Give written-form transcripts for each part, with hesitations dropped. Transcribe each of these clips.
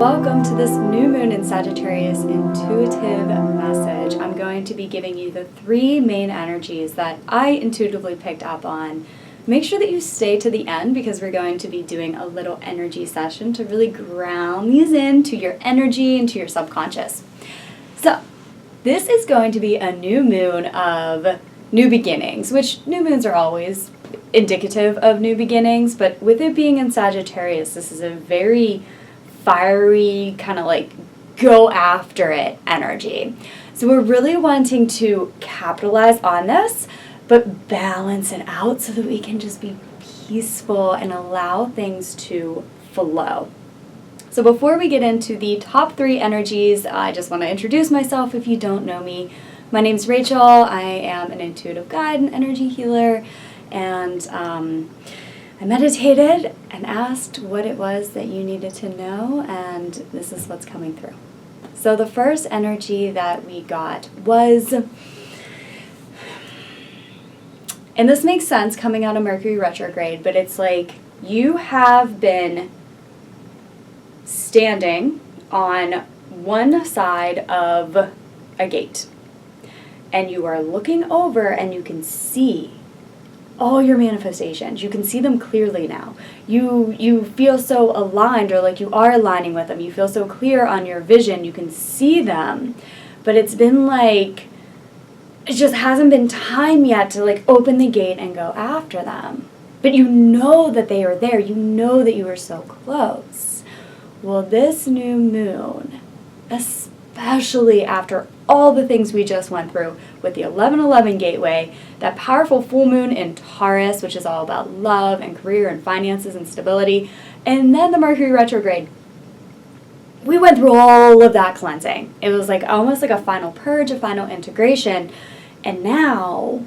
Welcome to this new moon in Sagittarius intuitive message. I'm going to be giving you the three main energies that I intuitively picked up on. Make sure that you stay to the end because we're going to be doing a little energy session to really ground these into your energy, into your subconscious. So, this is going to be a new moon of new beginnings, which new moons are always indicative of new beginnings, but with it being in Sagittarius, this is a very fiery, kind of like go after it energy. So we're really wanting to capitalize on this, but balance it out so that we can just be peaceful and allow things to flow. So before we get into the top three energies, I just want to introduce myself if you don't know me. My name's Rachel. I am an intuitive guide and energy healer, and I meditated and asked what it was that you needed to know, and this is what's coming through. So the first energy that we got was, and this makes sense coming out of Mercury retrograde, but it's like you have been standing on one side of a gate, and you are looking over and you can see all your manifestations. You can see them clearly now. You feel so aligned, or like you are aligning with them. You feel so clear on your vision. You can see them. But it's been like, it just hasn't been time yet to like open the gate and go after them. But you know that they are there. You know that you are so close. Well, this new moon, especially after all the things we just went through with the 11/11 gateway, that powerful full moon in Taurus, which is all about love and career and finances and stability, and then the Mercury retrograde. We went through all of that cleansing. It was like almost like a final purge, a final integration, and now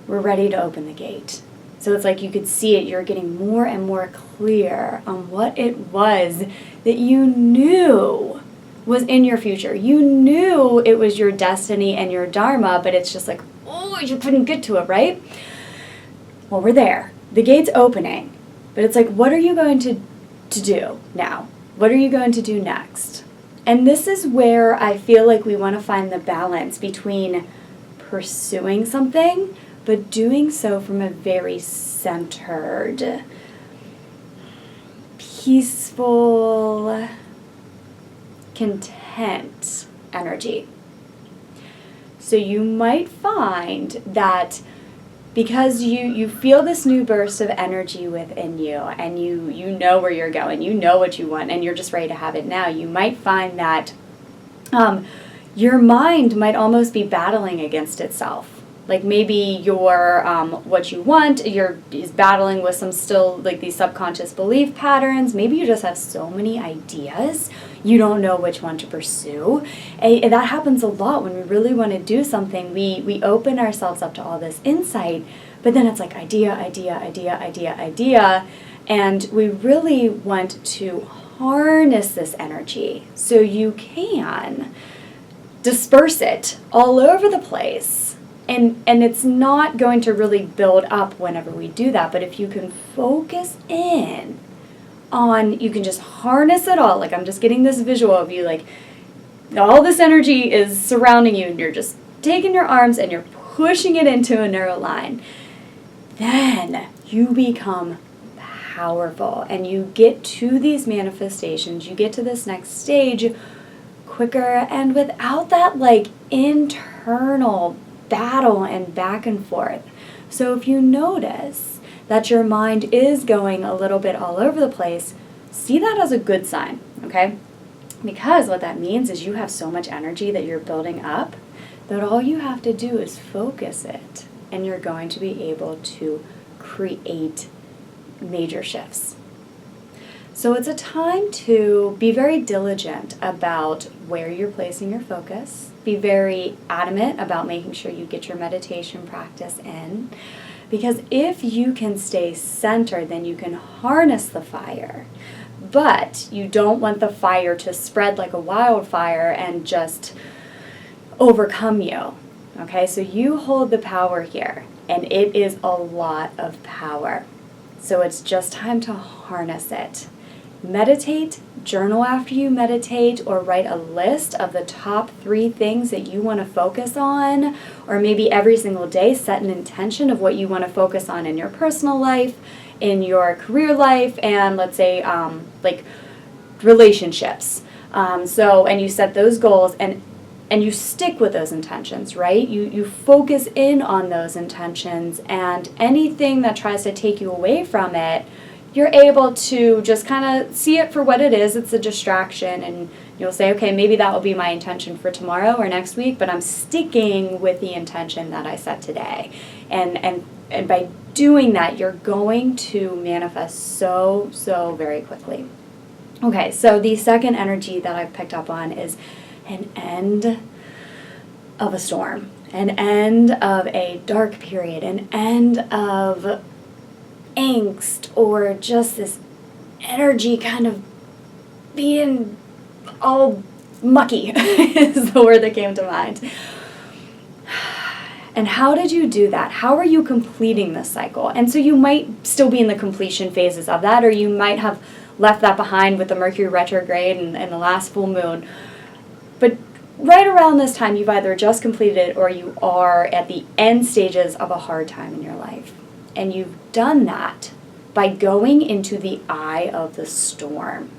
we're ready to open the gate. So it's like you could see it, you're getting more and more clear on what it was that you knew was in your future. You knew it was your destiny and your dharma, but it's just like, oh, you couldn't get to it, right? Well, we're there. The gate's opening, but it's like, what are you going to do now? What are you going to do next? And this is where I feel like we want to find the balance between pursuing something, but doing so from a very centered, peaceful, content energy. So you might find that because you feel this new burst of energy within you, and you know where you're going, you know what you want, and you're just ready to have it now, you might find that your mind might almost be battling against itself. Like maybe your what you want, is battling with some still like these subconscious belief patterns. Maybe you just have so many ideas, you don't know which one to pursue. And that happens a lot when we really want to do something. We open ourselves up to all this insight, but then it's like idea, and we really want to harness this energy so you can disperse it all over the place. And it's not going to really build up whenever we do that, but if you can focus in on, you can just harness it all. Like I'm just getting this visual of you, like all this energy is surrounding you and you're just taking your arms and you're pushing it into a neural line. Then you become powerful and you get to these manifestations, you get to this next stage quicker and without that like internal battle and back and forth. So if you notice that your mind is going a little bit all over the place, see that as a good sign, okay? Because what that means is you have so much energy that you're building up that all you have to do is focus it and you're going to be able to create major shifts. So it's a time to be very diligent about where you're placing your focus. Be very adamant about making sure you get your meditation practice in. Because if you can stay centered, then you can harness the fire. But you don't want the fire to spread like a wildfire and just overcome you. Okay, so you hold the power here, and it is a lot of power. So it's just time to harness it. meditate, journal after you meditate, or write a list of the top 3 things that you want to focus on, or maybe every single day set an intention of what you want to focus on in your personal life, in your career life, and let's say like relationships. And you set those goals and you stick with those intentions, right? You focus in on those intentions, and anything that tries to take you away from it, you're able to just kind of see it for what it is. It's a distraction, and you'll say, okay, maybe that will be my intention for tomorrow or next week, but I'm sticking with the intention that I set today. And by doing that, you're going to manifest so very quickly. Okay, so the second energy that I've picked up on is an end of a storm, an end of a dark period, an end of angst, or just this energy kind of being all mucky is the word that came to mind. And how did you do that? How are you completing this cycle? And so you might still be in the completion phases of that, or you might have left that behind with the Mercury retrograde and the last full moon. But right around this time, you've either just completed it or you are at the end stages of a hard time in your life. And you've done that by going into the eye of the storm.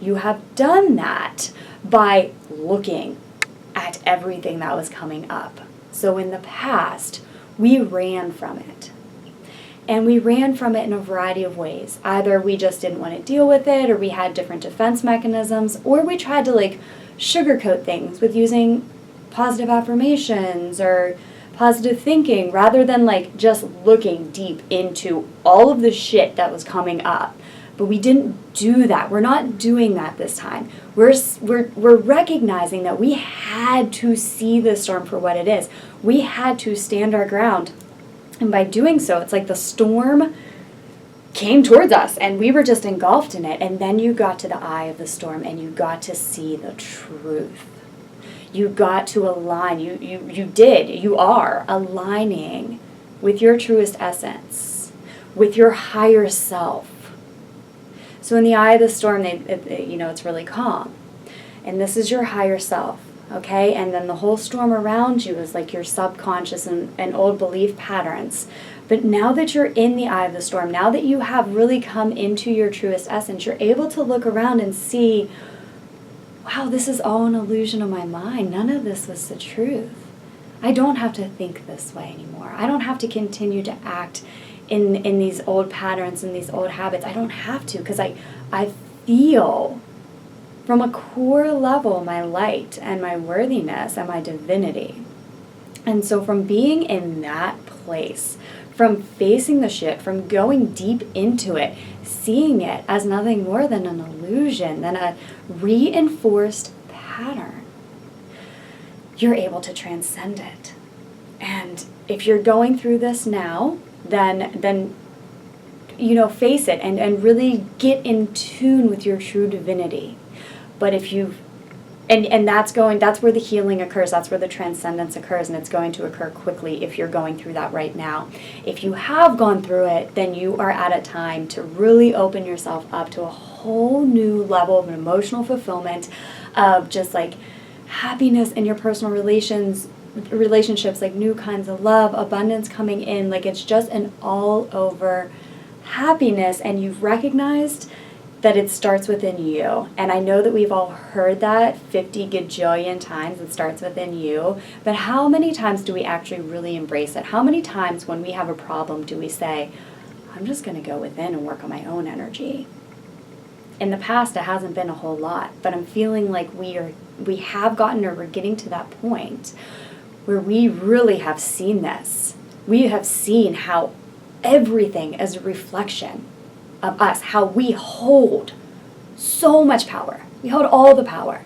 You have done that by looking at everything that was coming up. So in the past, we ran from it. And we ran from it in a variety of ways. Either we just didn't want to deal with it, or we had different defense mechanisms, or we tried to sugarcoat things with using positive affirmations or positive thinking, rather than just looking deep into all of the shit that was coming up. But we didn't do that. We're not doing that this time. We're recognizing that we had to see the storm for what it is. We had to stand our ground. And by doing so, it's like the storm came towards us and we were just engulfed in it. And then you got to the eye of the storm and you got to see the truth. You got to align. You are aligning with your truest essence, with your higher self. So in the eye of the storm, it's really calm. And this is your higher self. Okay, and then the whole storm around you is like your subconscious and old belief patterns. But now that you're in the eye of the storm, now that you have really come into your truest essence, you're able to look around and see, wow, this is all an illusion of my mind. None of this was the truth. I don't have to think this way anymore. I don't have to continue to act in these old patterns and these old habits. I don't have to, because I feel from a core level my light and my worthiness and my divinity. And so from being in that place, from facing the shit, from going deep into it, seeing it as nothing more than an illusion, than a reinforced pattern, you're able to transcend it. And if you're going through this now, then face it and really get in tune with your true divinity. But if you've, and that's where the healing occurs, that's where the transcendence occurs, and it's going to occur quickly if you're going through that right now. If you have gone through it, then you are at a time to really open yourself up to a whole new level of emotional fulfillment, of just happiness in your personal relationships, new kinds of love, abundance coming in, it's just an all over happiness, and you've recognized that it starts within you. And I know that we've all heard that 50 gajillion times, it starts within you. But how many times do we actually really embrace it? How many times when we have a problem do we say, I'm just going to go within and work on my own energy? In the past, it hasn't been a whole lot, but I'm feeling like we have gotten, or we're getting to that point where we really have seen this. We have seen how everything is a reflection of us, how we hold so much power. We hold all the power.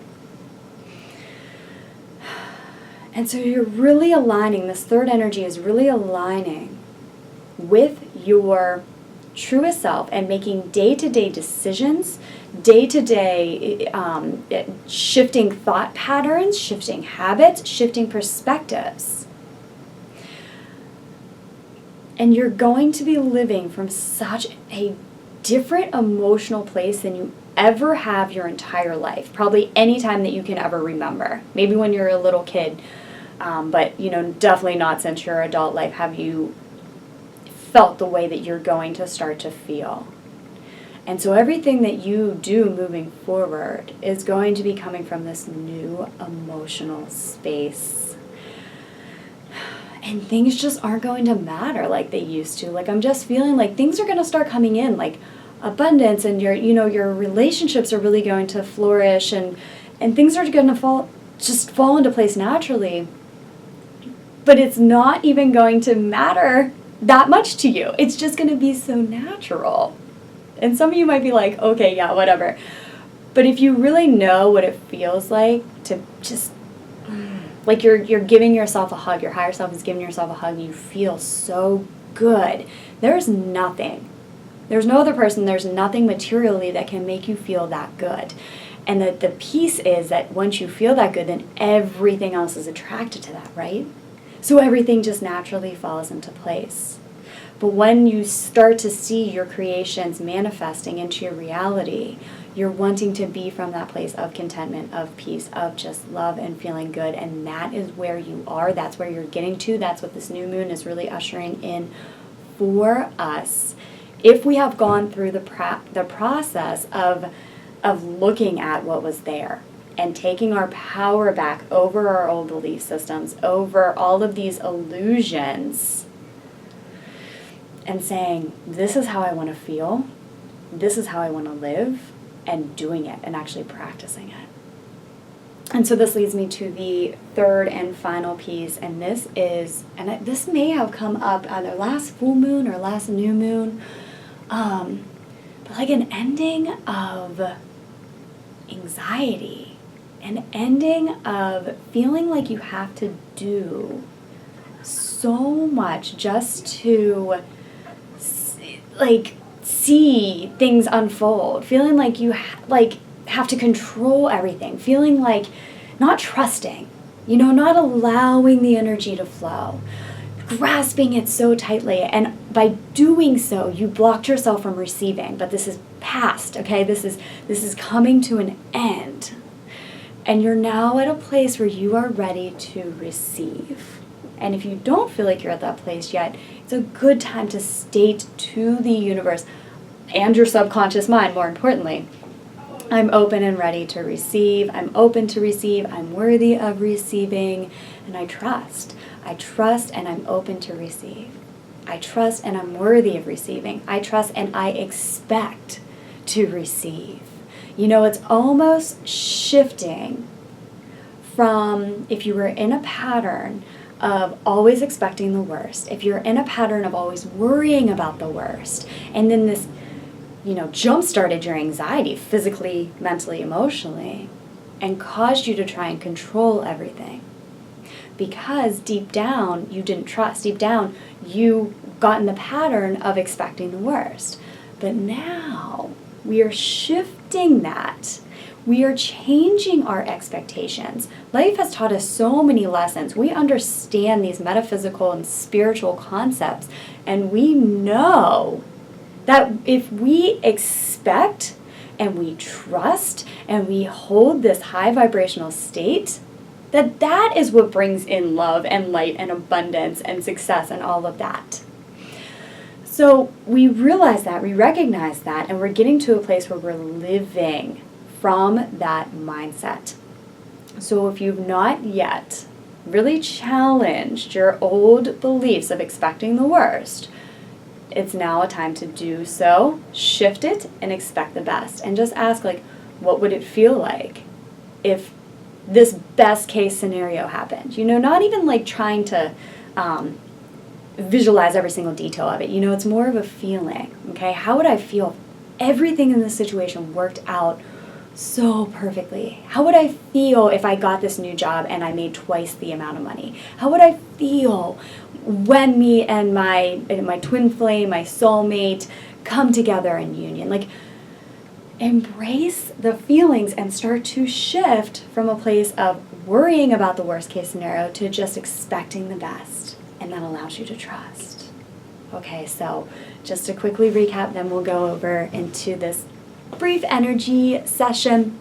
And so you're really aligning, this third energy is really aligning with your truest self and making day-to-day decisions, day-to-day shifting thought patterns, shifting habits, shifting perspectives. And you're going to be living from such a different emotional place than you ever have your entire life. Probably any time that you can ever remember. Maybe when you're a little kid, but definitely not since your adult life have you felt the way that you're going to start to feel. And so everything that you do moving forward is going to be coming from this new emotional space. And things just aren't going to matter like they used to. Like, I'm just feeling like things are going to start coming in, like abundance, and your relationships are really going to flourish, and things are going to fall into place naturally. But it's not even going to matter that much to you. It's just going to be so natural. And some of you might be like, okay, yeah, whatever. But if you really know what it feels like to just, like you're giving yourself a hug, your higher self is giving yourself a hug, you feel so good. There's nothing. There's no other person, there's nothing materially that can make you feel that good. And the piece is that once you feel that good, then everything else is attracted to that, right? So everything just naturally falls into place. But when you start to see your creations manifesting into your reality, you're wanting to be from that place of contentment, of peace, of just love and feeling good. And that is where you are. That's where you're getting to. That's what this new moon is really ushering in for us. If we have gone through the process of looking at what was there and taking our power back over our old belief systems, over all of these illusions, and saying, this is how I want to feel, this is how I want to live, and doing it and actually practicing it. And so this leads me to the third and final piece, and this may have come up either last full moon or last new moon, but like an ending of anxiety, an ending of feeling like you have to do so much just to see things unfold, feeling like you have to control everything, feeling like not trusting, not allowing the energy to flow, grasping it so tightly, and by doing so you blocked yourself from receiving. But this is past, okay? This is coming to an end, and you're now at a place where you are ready to receive. And if you don't feel like you're at that place yet, it's a good time to state to the universe and your subconscious mind, more importantly, I'm open and ready to receive. I'm open to receive. I'm worthy of receiving. And I trust. I trust and I'm open to receive. I trust and I'm worthy of receiving. I trust and I expect to receive. It's almost shifting from, if you were in a pattern of always expecting the worst, if you're in a pattern of always worrying about the worst, and then this, jump-started your anxiety physically, mentally, emotionally, and caused you to try and control everything. Because deep down, you didn't trust. Deep down, you got in the pattern of expecting the worst. But now, we are shifting that. We are changing our expectations. Life has taught us so many lessons. We understand these metaphysical and spiritual concepts, and we know that if we expect and we trust and we hold this high vibrational state, that is what brings in love and light and abundance and success and all of that. So we realize that, we recognize that, and we're getting to a place where we're living from that mindset. So if you've not yet really challenged your old beliefs of expecting the worst, it's now a time to do so. Shift it and expect the best. And just ask, what would it feel like if this best case scenario happened? Not even trying to visualize every single detail of it. It's more of a feeling, okay? How would I feel if everything in this situation worked out so perfectly? How would I feel if I got this new job and I made twice the amount of money? How would I feel when me and my twin flame, my soulmate, come together in union? Embrace the feelings and start to shift from a place of worrying about the worst case scenario to just expecting the best. And that allows you to trust. Okay, so just to quickly recap, then we'll go over into this brief energy session.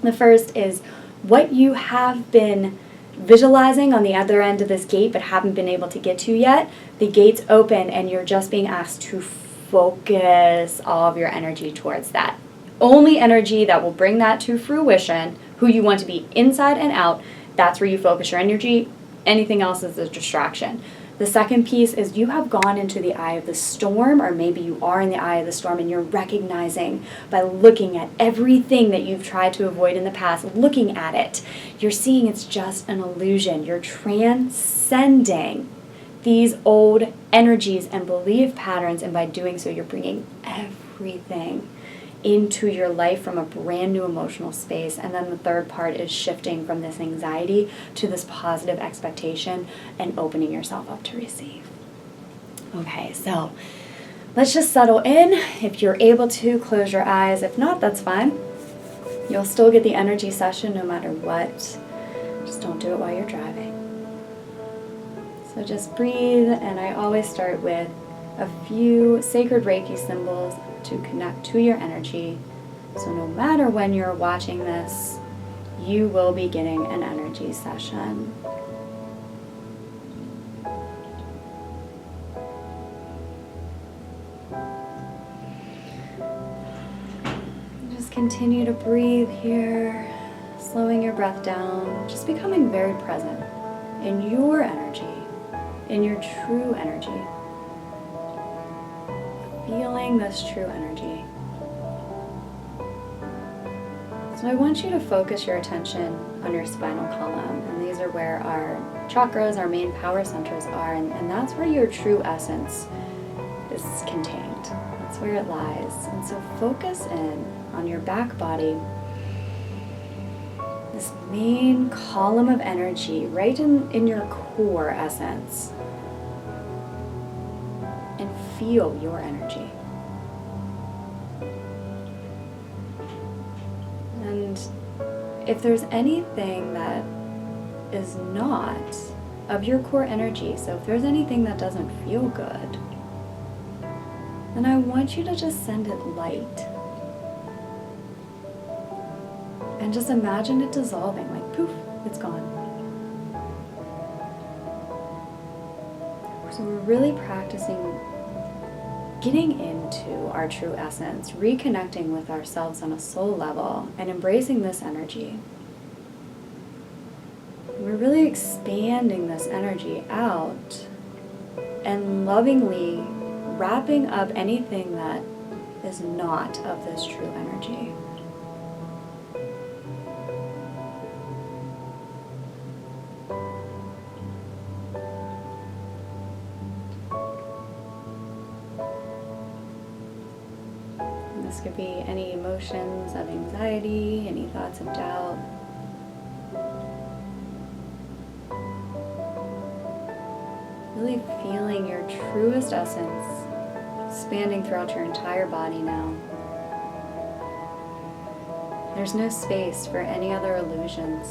The first is what you have been visualizing on the other end of this gate but haven't been able to get to yet. The gate's open and you're just being asked to focus all of your energy towards that. Only energy that will bring that to fruition, who you want to be inside and out, that's where you focus your energy. Anything else is a distraction. The second piece is you have gone into the eye of the storm, or maybe you are in the eye of the storm and you're recognizing by looking at everything that you've tried to avoid in the past, looking at it, you're seeing it's just an illusion. You're transcending these old energies and belief patterns, and by doing so, you're bringing everything into your life from a brand new emotional space. And then the third part is shifting from this anxiety to this positive expectation and opening yourself up to receive. Okay, so let's just settle in. If you're able to, close your eyes. If not, that's fine. You'll still get the energy session no matter what. Just don't do it while you're driving. So just breathe, and I always start with a few sacred Reiki symbols to connect to your energy. So no matter when you're watching this, you will be getting an energy session. Just continue to breathe here, slowing your breath down, just becoming very present in your energy, in your true energy. Feeling this true energy. So I want you to focus your attention on your spinal column, and these are where our chakras, our main power centers are, and that's where your true essence is contained. That's where it lies. And so focus in on your back body, this main column of energy right in your core essence. And feel your energy. And if there's anything that is not of your core energy, so if there's anything that doesn't feel good, then I want you to just send it light. And just imagine it dissolving, like poof, it's gone. So we're really practicing getting into our true essence, reconnecting with ourselves on a soul level, and embracing this energy. We're really expanding this energy out and lovingly wrapping up anything that is not of this true energy. This could be any emotions of anxiety, any thoughts of doubt. Really feeling your truest essence expanding throughout your entire body now. There's no space for any other illusions.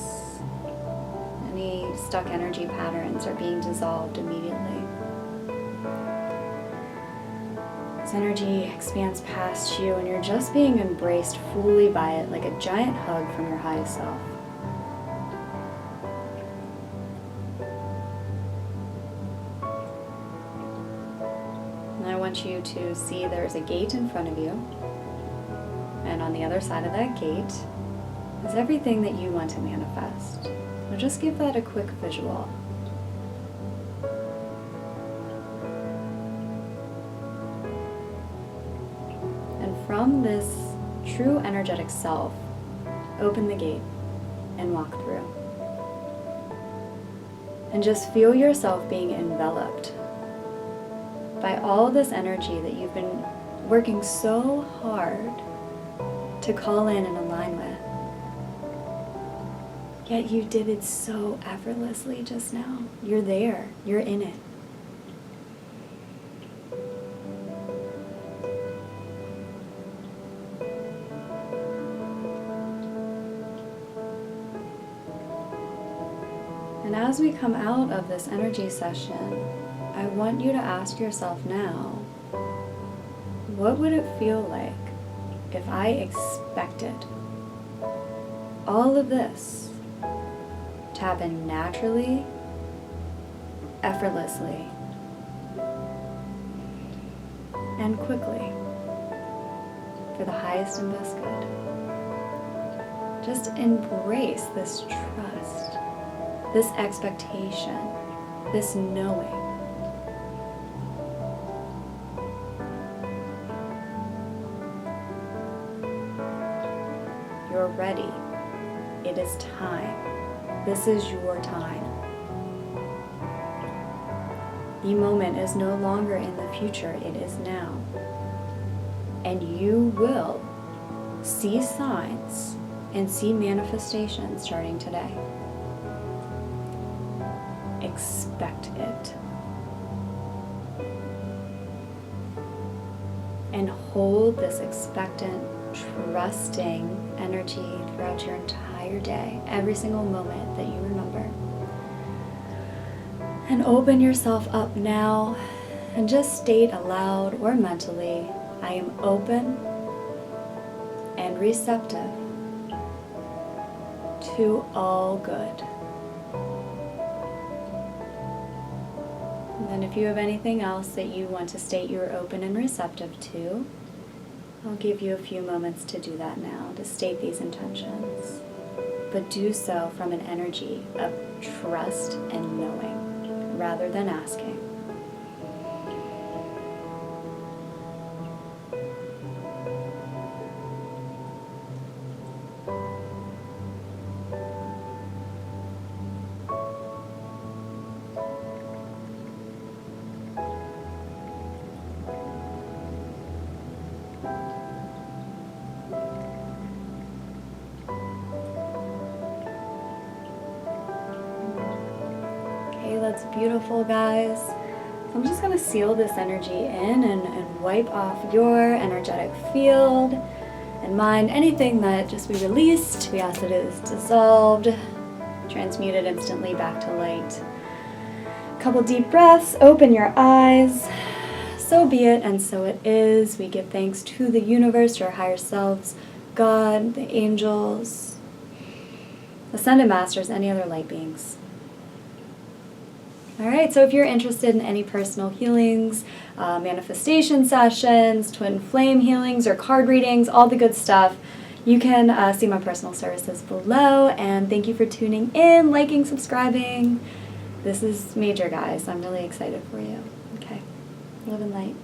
Any stuck energy patterns are being dissolved immediately. This energy expands past you and you're just being embraced fully by it, like a giant hug from your highest self. And I want you to see there's a gate in front of you, and on the other side of that gate is everything that you want to manifest. So just give that a quick visual. From this true energetic self, open the gate and walk through. And just feel yourself being enveloped by all this energy that you've been working so hard to call in and align with. Yet you did it so effortlessly just now. You're there. You're in it. And as we come out of this energy session, I want you to ask yourself now, what would it feel like if I expected all of this to happen naturally, effortlessly, and quickly for the highest and best good? Just embrace this trust, this expectation, this knowing. You're ready. It is time. This is your time. The moment is no longer in the future, it is now. And you will see signs and see manifestations starting today. Expect it. And hold this expectant, trusting energy throughout your entire day, every single moment that you remember. And open yourself up now and just state aloud or mentally, I am open and receptive to all good. And then if you have anything else that you want to state you're open and receptive to, I'll give you a few moments to do that now, to state these intentions. But do so from an energy of trust and knowing, rather than asking. That's beautiful, guys. So I'm just going to seal this energy in and wipe off your energetic field and mind. Anything that just we released, we ask that it is dissolved, transmuted instantly back to light. Couple deep breaths, open your eyes. So be it, and so it is. We give thanks to the universe, to our higher selves, God, the angels, ascended masters, any other light beings. All right, so if you're interested in any personal healings, manifestation sessions, twin flame healings, or card readings, all the good stuff, you can see my personal services below. And thank you for tuning in, liking, subscribing. This is major, guys. I'm really excited for you. Okay, love and light.